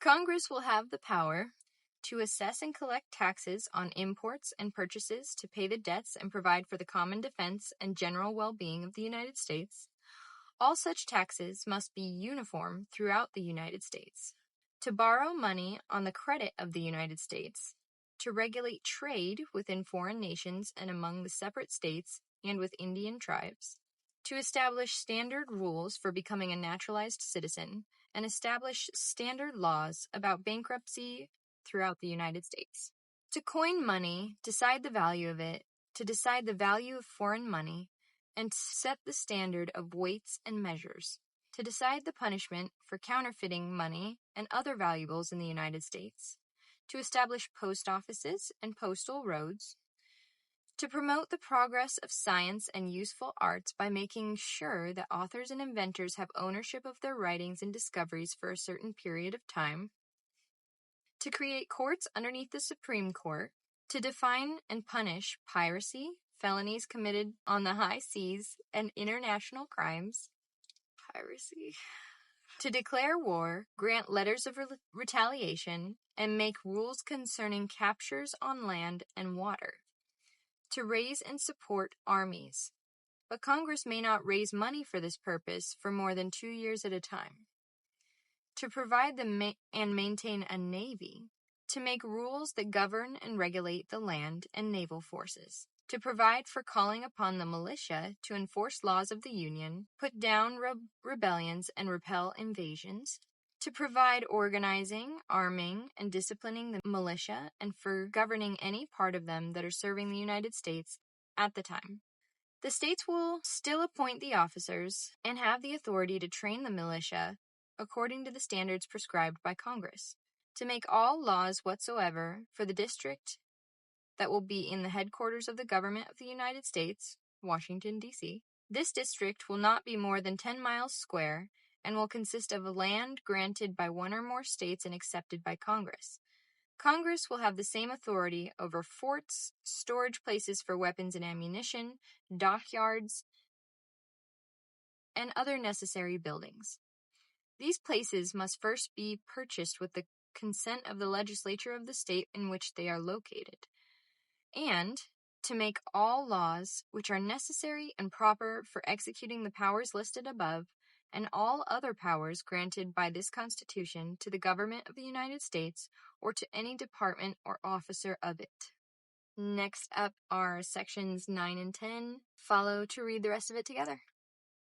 Congress will have the power to assess and collect taxes on imports and purchases, to pay the debts and provide for the common defense and general well-being of the United States. All such taxes must be uniform throughout the United States. To borrow money on the credit of the United States. To regulate trade within foreign nations and among the separate states and with Indian tribes. To establish standard rules for becoming a naturalized citizen and establish standard laws about bankruptcy throughout the United States. To coin money, decide the value of it, to decide the value of foreign money, and to set the standard of weights and measures. To decide the punishment for counterfeiting money and other valuables in the United States. To establish post offices and postal roads. To promote the progress of science and useful arts by making sure that authors and inventors have ownership of their writings and discoveries for a certain period of time. To create courts underneath the Supreme Court. To define and punish piracy, felonies committed on the high seas, and international crimes. Piracy. To declare war, grant letters of retaliation, and make rules concerning captures on land and water. To raise and support armies, but Congress may not raise money for this purpose for more than 2 years at a time. To provide and maintain a navy. To make rules that govern and regulate the land and naval forces. To provide for calling upon the militia to enforce laws of the Union, put down rebellions and repel invasions. To provide organizing, arming, and disciplining the militia, and for governing any part of them that are serving the United States at the time. The states will still appoint the officers and have the authority to train the militia according to the standards prescribed by Congress. To make all laws whatsoever for the district that will be in the headquarters of the government of the United States, Washington, D.C. This district will not be more than 10 miles square and will consist of land granted by one or more states and accepted by Congress. Congress will have the same authority over forts, storage places for weapons and ammunition, dockyards, and other necessary buildings. These places must first be purchased with the consent of the legislature of the state in which they are located, and to make all laws which are necessary and proper for executing the powers listed above, and all other powers granted by this Constitution to the government of the United States or to any department or officer of it. Next up are sections 9 and 10. Follow to read the rest of it together.